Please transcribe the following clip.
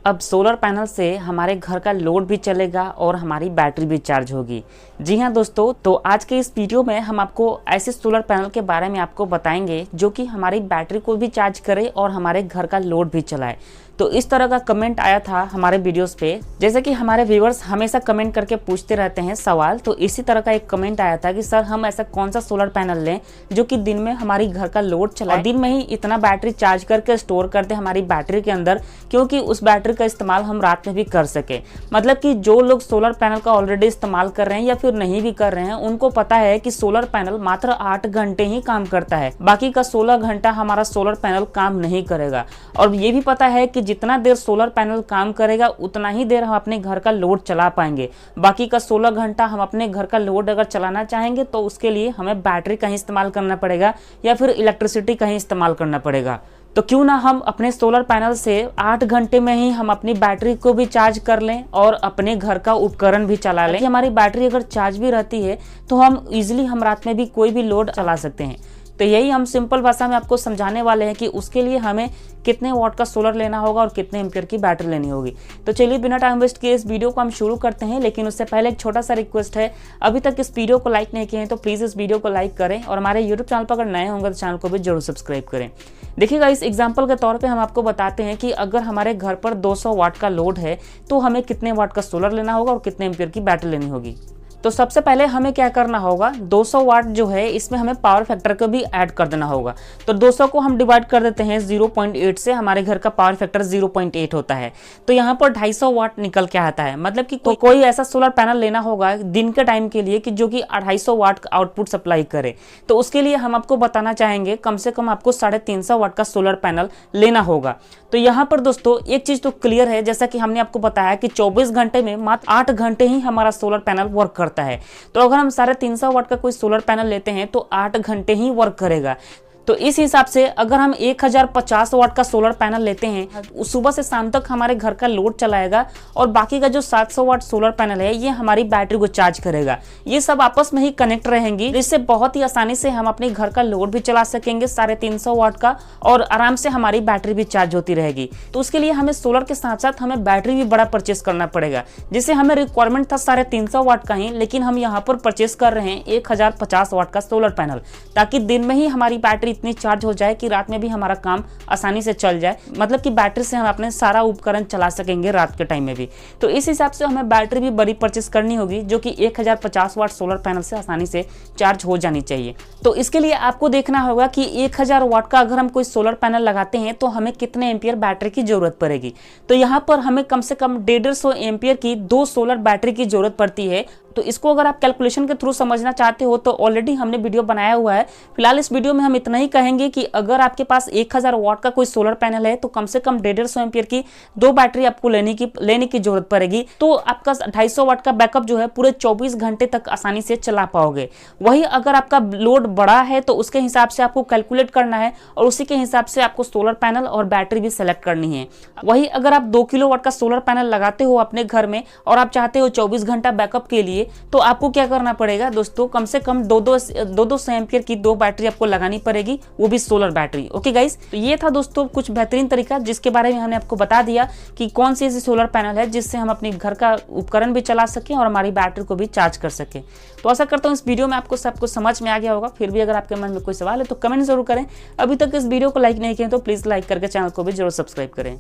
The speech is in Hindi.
अब सोलर पैनल से हमारे घर का लोड भी चलेगा और हमारी बैटरी भी चार्ज होगी। जी हाँ दोस्तों, तो आज के इस वीडियो में हम आपको ऐसे सोलर पैनल के बारे में आपको बताएंगे जो कि हमारी बैटरी को भी चार्ज करे और हमारे घर का लोड भी चलाए। तो इस तरह का कमेंट आया था हमारे वीडियोस पे, जैसे कि हमारे व्यूअर्स हमेशा कमेंट करके पूछते रहते हैं सवाल। तो इसी तरह का एक कमेंट आया था कि सर हम ऐसा कौन सा सोलर पैनल लें जो कि दिन में हमारी घर का लोड चलाए और दिन में ही इतना बैटरी चार्ज करके स्टोर कर दे हमारी बैटरी के अंदर, क्योंकि उस बैटरी का इस्तेमाल हम रात में भी कर सके। मतलब कि जो लोग सोलर पैनल का ऑलरेडी इस्तेमाल कर रहे हैं या फिर नहीं भी कर रहे हैं, उनको पता है कि सोलर पैनल मात्र 8 घंटे ही काम करता है, बाकी का 16 घंटा हमारा सोलर पैनल काम नहीं करेगा। और ये भी पता है कि जितना देर सोलर पैनल काम करेगा उतना ही देर हम अपने घर का लोड चला पाएंगे। बाकी का 16 घंटा हम अपने घर का लोड अगर चलाना चाहेंगे तो उसके लिए हमें बैटरी का ही इस्तेमाल करना पड़ेगा या फिर इलेक्ट्रिसिटी का ही इस्तेमाल करना पड़ेगा। तो क्यों ना हम अपने सोलर पैनल से 8 घंटे में ही हम अपनी बैटरी को भी चार्ज कर लें और अपने घर का उपकरण भी चला लें। हमारी बैटरी अगर चार्ज भी रहती है तो हम इजीली हम रात में भी कोई भी लोड चला सकते हैं। तो यही हम सिंपल भाषा में आपको समझाने वाले हैं कि उसके लिए हमें कितने वाट का सोलर लेना होगा और कितने एम्पियर की बैटरी लेनी होगी। तो चलिए बिना टाइम वेस्ट किए इस वीडियो को हम शुरू करते हैं, लेकिन उससे पहले एक छोटा सा रिक्वेस्ट है, अभी तक इस वीडियो को लाइक नहीं किए हैं तो प्लीज़ इस वीडियो को लाइक करें और हमारे यूट्यूब चैनल पर अगर नए होंगे तो चैनल को भी जरूर सब्सक्राइब करें। देखिएगा, इस एग्जाम्पल के तौर पर हम आपको बताते हैं कि अगर हमारे घर पर 200 वाट का लोड है तो हमें कितने वाट का सोलर लेना होगा और कितने एम्पियर की बैटरी लेनी होगी। तो सबसे पहले हमें क्या करना होगा, 200 वाट जो है इसमें हमें पावर फैक्टर को भी ऐड कर देना होगा। तो 200 को हम डिवाइड कर देते हैं 0.8 से, हमारे घर का पावर फैक्टर 0.8 होता है। तो यहाँ पर 250 वाट निकल के आता है। मतलब कि कोई ऐसा सोलर पैनल लेना होगा दिन के टाइम के लिए कि जो कि 250 वाट का आउटपुट सप्लाई करे। तो उसके लिए हम आपको बताना चाहेंगे कम से कम आपको 350 वाट का सोलर पैनल लेना होगा। तो यहाँ पर दोस्तों एक चीज तो क्लियर है, जैसा कि हमने आपको बताया कि 24 घंटे में मात्र 8 घंटे ही हमारा सोलर पैनल वर्क करता है। तो अगर हम 350 वाट का कोई सोलर पैनल लेते हैं तो 8 घंटे ही वर्क करेगा। तो इस हिसाब से अगर हम 1050 वाट का सोलर पैनल लेते हैं, सुबह से शाम तक हमारे घर का लोड चलाएगा और बाकी का जो 700 वाट सोलर पैनल है ये हमारी बैटरी को चार्ज करेगा। ये सब आपस में ही कनेक्ट रहेंगी, जिससे बहुत ही आसानी से हम अपने घर का लोड भी चला सकेंगे 350 वाट का और आराम से हमारी बैटरी भी चार्ज होती रहेगी। तो उसके लिए हमें सोलर के साथ साथ हमें बैटरी भी बड़ा परचेस करना पड़ेगा। जिससे हमें रिक्वायरमेंट था 350 वाट का ही, लेकिन हम यहाँ पर परचेस कर रहे हैं 1050 वाट का सोलर पैनल, ताकि दिन में ही हमारी बैटरी इतनी चार्ज हो जाए कि रात में भी हमारा काम आसानी से चल जाए। मतलब कि बैटरी से हम अपने सारा उपकरण चला सकेंगे रात के टाइम में भी। तो इस हिसाब से हमें बैटरी भी बड़ी परचेस करनी होगी जो कि 1050 वाट सोलर पैनल से आसानी से चार्ज हो जानी चाहिए। तो इसके लिए आपको देखना होगा कि 1000 वाट का अगर हम कोई सोलर पैनल लगाते हैं तो हमें कितने एम्पियर बैटरी की जरूरत पड़ेगी। तो यहाँ पर हमें कम से कम 150 एम्पियर की 2 सोलर बैटरी की जरूरत पड़ती है। तो इसको अगर आप कैलकुलेशन के थ्रू समझना चाहते हो तो ऑलरेडी हमने वीडियो बनाया हुआ है। फिलहाल इस वीडियो में हम इतना ही कहेंगे कि अगर आपके पास 1000 वाट का कोई सोलर पैनल है तो कम से कम 150 एम्पियर की 2 बैटरी आपको लेने की जरूरत पड़ेगी। तो आपका 250 वाट का बैकअप जो है पूरे 24 घंटे तक आसानी से चला पाओगे। वही अगर आपका लोड बड़ा है तो उसके हिसाब से आपको कैलकुलेट करना है और उसी के हिसाब से आपको सोलर पैनल और बैटरी भी सेलेक्ट करनी है। वही अगर आप 2 किलो वाट का सोलर पैनल लगाते हो अपने घर में और आप चाहते हो 24 घंटा बैकअप के लिए, तो आपको क्या करना पड़ेगा दोस्तों, कम से कम 200 एम्पियर की 2 बैटरी आपको लगानी पड़ेगी, वो भी सोलर बैटरी। ओके गाइस, तो ये था दोस्तों कुछ बेहतरीन तरीका जिसके बारे में हमने आपको बता दिया कि कौन सी ऐसी सोलर पैनल है जिससे हम अपने घर का उपकरण भी चला सकें और हमारी बैटरी को भी चार्ज कर सकें। तो आशा करता हूँ इस वीडियो में आपको सब कुछ समझ में आ गया होगा। फिर भी अगर आपके मन में कोई सवाल है तो कमेंट जरूर करें। अभी तक इस वीडियो को लाइक नहीं किया तो प्लीज लाइक करके चैनल को भी जरूर सब्सक्राइब करें।